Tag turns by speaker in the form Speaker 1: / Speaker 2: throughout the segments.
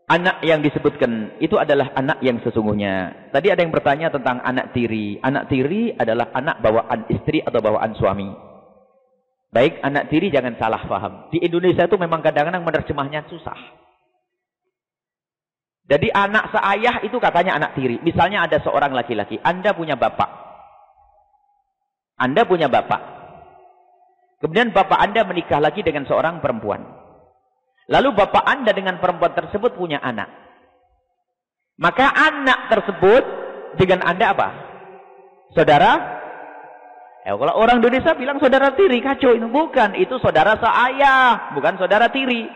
Speaker 1: Anak yang disebutkan itu adalah anak yang sesungguhnya. Tadi ada yang bertanya tentang anak tiri. Anak tiri adalah anak bawaan istri atau bawaan suami. Baik, anak tiri jangan salah paham. Di Indonesia itu memang kadang-kadang menerjemahnya susah. Jadi anak seayah itu katanya anak tiri. Misalnya ada seorang laki-laki, Anda punya bapak. Anda punya bapak. Kemudian bapak Anda menikah lagi dengan seorang perempuan. Lalu bapak Anda dengan perempuan tersebut punya anak. Maka anak tersebut dengan Anda apa? Saudara? Kalau orang Indonesia bilang saudara tiri, kacau itu. Bukan, itu saudara seayah, bukan saudara tiri.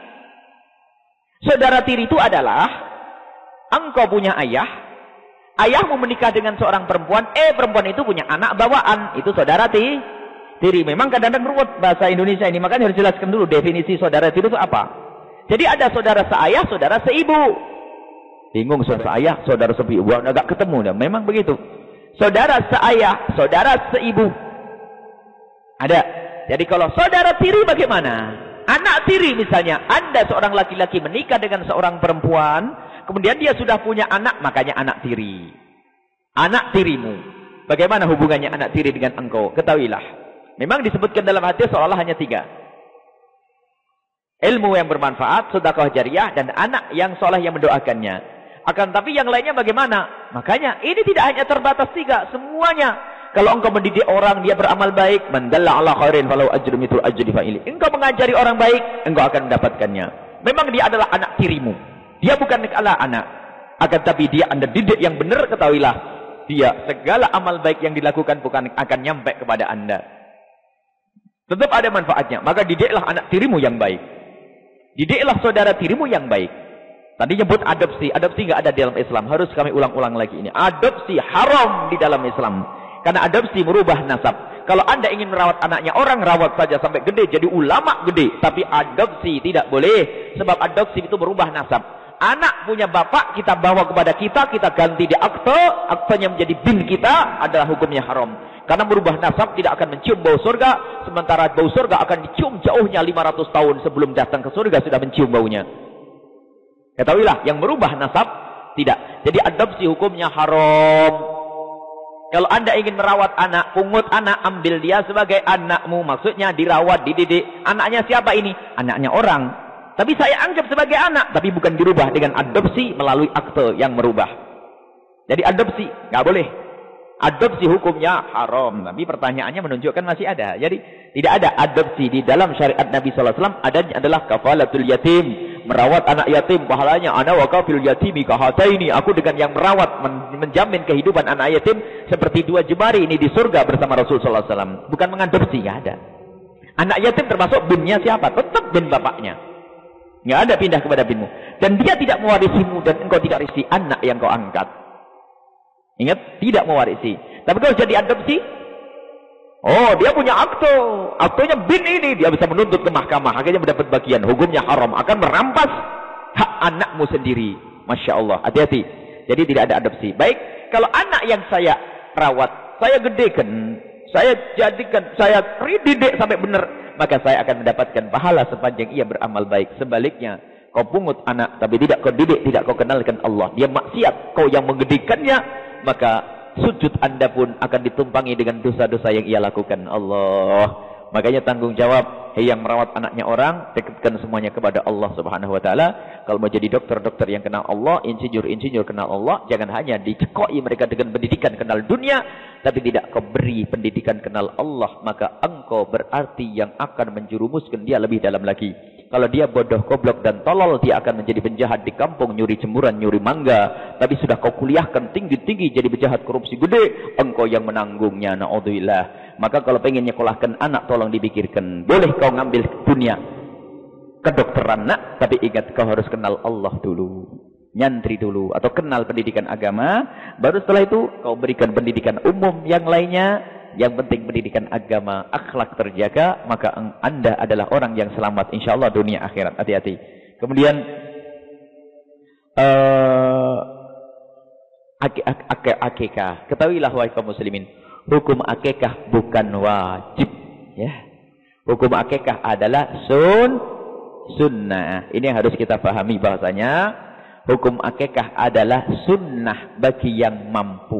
Speaker 1: Saudara tiri itu adalah engkau punya ayah, ayahmu menikah dengan seorang perempuan, perempuan itu punya anak bawaan, itu saudara tiri. Memang kadang-kadang ruwet bahasa Indonesia ini, makanya harus jelaskan dulu definisi saudara tiri itu apa. Jadi ada saudara seayah, saudara seibu. Bingung saudara seayah, saudara seibu, agak ketemu dah. Memang begitu. Saudara seayah, saudara seibu. Ada. Jadi kalau saudara tiri bagaimana? Anak tiri misalnya, Anda seorang laki-laki menikah dengan seorang perempuan, kemudian dia sudah punya anak, makanya anak tiri. Anak tirimu. Bagaimana hubungannya anak tiri dengan engkau? Ketahuilah. Memang disebutkan dalam hadis seolah hanya 3. Ilmu yang bermanfaat, sedekah jariah, dan anak yang soleh yang mendoakannya. Akan tapi yang lainnya bagaimana? Makanya ini tidak hanya terbatas 3, semuanya. Kalau engkau mendidik orang, dia beramal baik, man dalla ala khairin falahu ajrun mithlu ajri fa'ili. Engkau mengajari orang baik, engkau akan mendapatkannya. Memang dia adalah anak tirimu. Dia bukan anak. Akan tapi dia Anda didik yang benar, ketahuilah. Dia segala amal baik yang dilakukan bukan akan nyampe kepada Anda. Tetap ada manfaatnya. Maka didiklah anak tirimu yang baik. Didiklah saudara tirimu yang baik. Tadi nyebut adopsi. Adopsi nggak ada di dalam Islam. Harus kami ulang-ulang lagi ini. Adopsi haram di dalam Islam. Karena adopsi merubah nasab. Kalau Anda ingin merawat anaknya orang, rawat saja sampai gede. Jadi ulama gede. Tapi adopsi tidak boleh. Sebab adopsi itu merubah nasab. Anak punya bapak, kita bawa kepada kita. Kita ganti di akte. Aktenya menjadi bin kita. Adalah hukumnya haram. Karena merubah nasab tidak akan mencium bau surga. Sementara bau surga akan dicium jauhnya 500 tahun sebelum datang ke surga sudah mencium baunya. Ketahuilah, yang merubah nasab tidak. Jadi adopsi hukumnya haram. Kalau Anda ingin merawat anak, pungut anak, ambil dia sebagai anakmu. Maksudnya dirawat, dididik. Anaknya siapa ini? Anaknya orang. Tapi saya anggap sebagai anak. Tapi bukan dirubah dengan adopsi melalui akte yang merubah. Jadi adopsi, nggak boleh. Adopsi hukumnya haram. Tapi pertanyaannya menunjukkan masih ada. Jadi tidak ada adopsi di dalam syariat Nabi SAW. Adanya adalah kafalatul yatim. Merawat anak yatim. Pahalanya ana wa kafil yatimi kahataini. Aku dengan yang merawat, menjamin kehidupan anak yatim. Seperti 2 jemari ini di surga bersama Rasul SAW. Bukan mengadopsi. Nggak ada. Anak yatim termasuk binnya siapa? Tetap bin bapaknya. Nggak ada pindah kepada binmu. Dan dia tidak mewarisimu. Dan engkau tidak warisi anak yang kau angkat. Ingat, tidak mewarisi. Tapi kalau jadi adopsi, oh dia punya akte. Aktenya bin ini, dia bisa menuntut ke mahkamah. Akhirnya mendapat bagian. Hukumnya haram. Akan merampas hak anakmu sendiri. Masya Allah, hati-hati. Jadi tidak ada adopsi. Baik, kalau anak yang saya rawat, saya gedekan, saya jadikan, saya didik sampai benar, maka saya akan mendapatkan pahala sepanjang ia beramal baik. Sebaliknya, kau pungut anak, tapi tidak kau didik, tidak kau kenalkan Allah. Dia maksiat, kau yang menggedikannya, maka sujud Anda pun akan ditumpangi dengan dosa-dosa yang ia lakukan. Allah. Makanya tanggung jawab, yang merawat anaknya orang, dekatkan semuanya kepada Allah Subhanahu wa taala. Kalau mau jadi dokter-dokter yang kenal Allah, insinyur-insinyur kenal Allah, jangan hanya dicekoi mereka dengan pendidikan kenal dunia, tapi tidak kau beri pendidikan kenal Allah, maka engkau berarti yang akan menjerumuskan dia lebih dalam lagi. Kalau dia bodoh, goblok dan tolol, dia akan menjadi penjahat di kampung, nyuri jemuran, nyuri mangga. Tapi sudah kau kuliahkan tinggi-tinggi jadi penjahat korupsi gede, engkau yang menanggungnya. Na'udzubillah. Maka kalau pengen nyekolahkan anak, tolong dipikirkan. Boleh kau ngambil dunia kedokteran, nak, tapi ingat kau harus kenal Allah dulu. Nyantri dulu atau kenal pendidikan agama, baru setelah itu kau berikan pendidikan umum yang lainnya. Yang penting pendidikan agama, akhlak terjaga, maka Anda adalah orang yang selamat insyaallah dunia akhirat. Hati-hati. Kemudian akikah. Ketahuilah wahai kaum muslimin, hukum akikah bukan wajib, ya. Hukum akikah adalah sunnah. Ini yang harus kita pahami bahasanya. Hukum akikah adalah sunnah bagi yang mampu.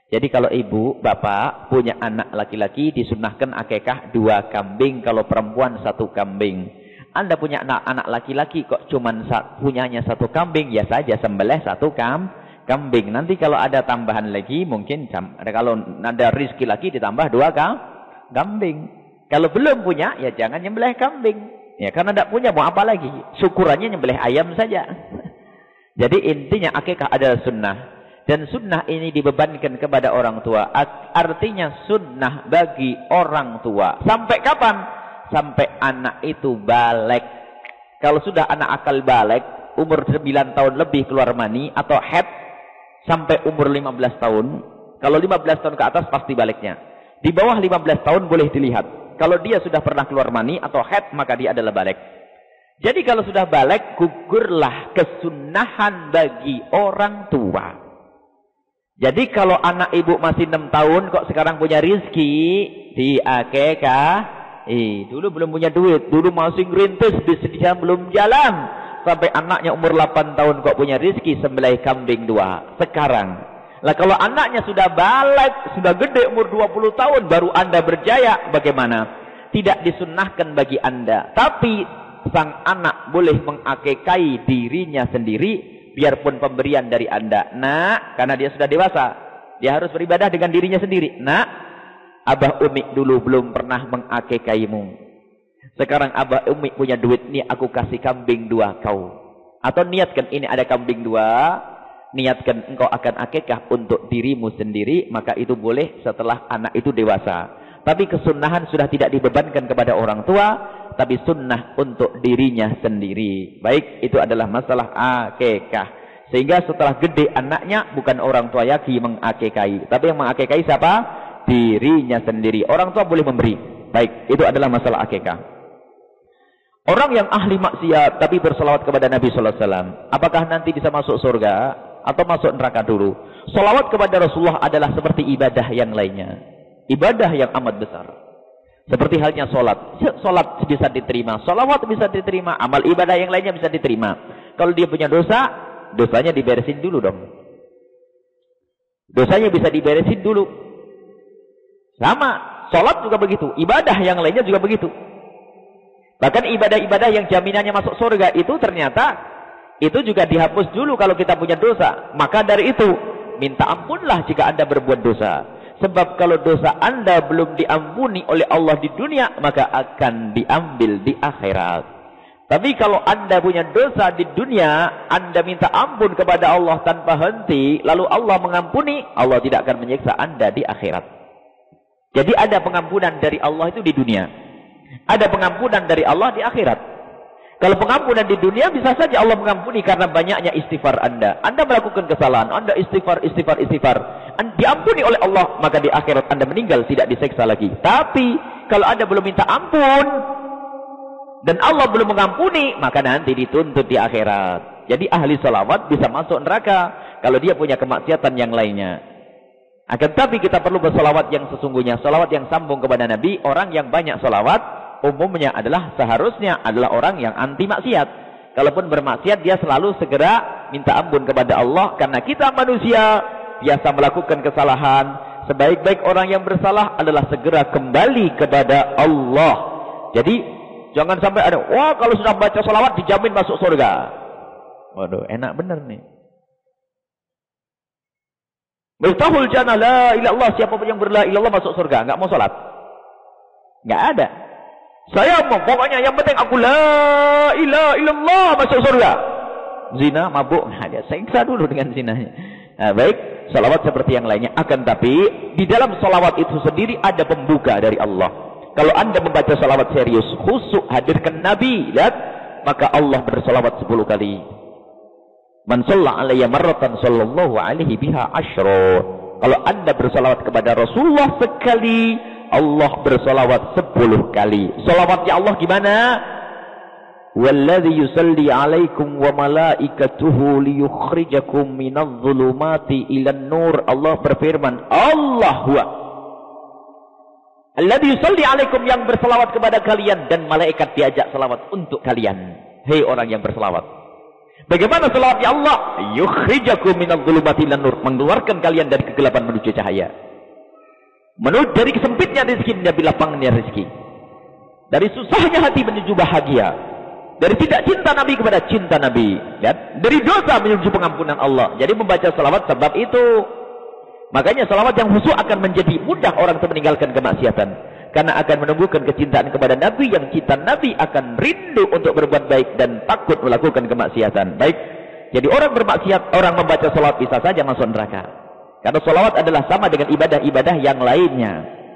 Speaker 1: Jadi kalau ibu, bapak punya anak laki-laki, disunnahkan akikah 2 kambing, kalau perempuan 1 kambing. Anda punya anak laki-laki kok cuman punyanya 1 kambing, ya saja sembelih 1 kambing. Nanti kalau ada tambahan lagi, mungkin kalau ada rezeki lagi ditambah 2 kambing. Kalau belum punya, ya jangan nyembelih kambing. Ya karena tidak punya mau apa lagi? Syukurannya nyembelih ayam saja. Jadi intinya akikah adalah sunnah. Dan sunnah ini dibebankan kepada orang tua. Artinya sunnah bagi orang tua. Sampai kapan? Sampai anak itu balik. Kalau sudah anak akal balik, umur 9 tahun lebih keluar mani atau haid, sampai umur 15 tahun. Kalau 15 tahun ke atas pasti baliknya. Di bawah 15 tahun boleh dilihat. Kalau dia sudah pernah keluar mani atau haid, maka dia adalah balik. Jadi kalau sudah balik, gugurlah kesunahan bagi orang tua. Jadi kalau anak ibu masih 6 tahun, kok sekarang punya rizki, di akikah. Dulu belum punya duit, dulu masih ngerintis, bisnisnya belum jalan. Sampai anaknya umur 8 tahun kok punya rizki, sembelih kambing 2. Sekarang. Lah kalau anaknya sudah balik, sudah gede umur 20 tahun, baru Anda berjaya, bagaimana? Tidak disunnahkan bagi Anda. Tapi sang anak boleh mengakikai dirinya sendiri, biarpun pemberian dari Anda. Nak, karena dia sudah dewasa, dia harus beribadah dengan dirinya sendiri. Nak, Abah Umi dulu belum pernah mengakikaimu. Sekarang Abah Umi punya duit, nih aku kasih kambing 2 kau. Atau niatkan ini ada kambing 2, niatkan engkau akan akikah untuk dirimu sendiri, maka itu boleh setelah anak itu dewasa. Tapi kesunahan sudah tidak dibebankan kepada orang tua, tapi sunnah untuk dirinya sendiri. Baik, itu adalah masalah akikah. Sehingga setelah gede anaknya, bukan orang tua lagi mengakikai, tapi yang mengakikai siapa? Dirinya sendiri. Orang tua boleh memberi. Baik, itu adalah masalah akikah. Orang yang ahli maksiat tapi berselawat kepada Nabi sallallahu alaihi wasallam, apakah nanti bisa masuk surga atau masuk neraka dulu? Selawat kepada Rasulullah adalah seperti ibadah yang lainnya. Ibadah yang amat besar. Seperti halnya sholat. Sholat bisa diterima, sholawat bisa diterima, amal ibadah yang lainnya bisa diterima. Kalau dia punya dosa, dosanya diberesin dulu dong. Dosanya bisa diberesin dulu. Sama, sholat juga begitu. Ibadah yang lainnya juga begitu. Bahkan ibadah-ibadah yang jaminannya masuk surga itu ternyata itu juga dihapus dulu kalau kita punya dosa. Maka dari itu, minta ampunlah jika Anda berbuat dosa. Sebab kalau dosa Anda belum diampuni oleh Allah di dunia, maka akan diambil di akhirat. Tapi kalau Anda punya dosa di dunia, Anda minta ampun kepada Allah tanpa henti, lalu Allah mengampuni, Allah tidak akan menyiksa Anda di akhirat. Jadi ada pengampunan dari Allah itu di dunia. Ada pengampunan dari Allah di akhirat. Kalau pengampunan di dunia bisa saja Allah mengampuni karena banyaknya istighfar Anda. Anda melakukan kesalahan, Anda istighfar. Diampuni oleh Allah, maka di akhirat Anda meninggal tidak diseksa lagi. Tapi kalau Anda belum minta ampun dan Allah belum mengampuni, maka nanti dituntut di akhirat. Jadi ahli salawat bisa masuk neraka kalau dia punya kemaksiatan yang lainnya. Akan tapi kita perlu bersalawat yang sesungguhnya, salawat yang sambung kepada Nabi. Orang yang banyak salawat umumnya adalah seharusnya adalah orang yang anti maksiat. Kalaupun bermaksiat, dia selalu segera minta ampun kepada Allah, karena kita manusia biasa melakukan kesalahan. Sebaik-baik orang yang bersalah adalah segera kembali kepada Allah. Jadi jangan sampai ada, wah kalau sudah baca salawat dijamin masuk surga. Waduh, enak bener nih. Miftahul jannah la ilaha illallah, siapapun yang berla ilallah masuk surga, enggak mau salat. Enggak ada. Saya mau, pokoknya yang penting aku la ilaha illallah masuk surga. Zina, mabuk, dia seksa dulu dengan zinanya. Nah, baik, salawat seperti yang lainnya. Akan tapi di dalam salawat itu sendiri ada pembuka dari Allah. Kalau Anda membaca salawat serius, khusyuk hadirkan Nabi, lihat, maka Allah bersalawat 10 kali. Man shalla alayya marratan sallallahu alaihi biha asyra. Kalau Anda bersalawat kepada Rasulullah sekali, Allah bersalawat 10 kali. Salawatnya Allah gimana? Walladzi yusalli alaikum wa malaikatuhu liyukhrijakum minadh dhulumati ilan nur. Allah berfirman, Allah huwa alladzi yusalli alaikum, yang bersalawat kepada kalian, dan malaikat diajak salawat untuk kalian. Hei orang yang bersalawat, Bagaimana salawatnya Allah? Yukhrijakum minadh-dhulumati ilan nur, mengeluarkan kalian dari kegelapan menuju cahaya. Menuju dari kesempitnya rezeki menjadi lapangnya rezeki. Dari susahnya hati menuju bahagia. Dari tidak cinta Nabi kepada cinta Nabi. Dan dari dosa menuju pengampunan Allah. Jadi membaca salawat sebab itu. Makanya salawat yang khusyuk akan menjadi mudah orang itu meninggalkan kemaksiatan. Karena akan menumbuhkan kecintaan kepada Nabi, yang cinta Nabi akan rindu untuk berbuat baik dan takut melakukan kemaksiatan. Baik. Jadi orang bermaksiat, orang membaca salawat bisa saja masuk neraka. Karena salawat adalah sama dengan ibadah-ibadah yang lainnya.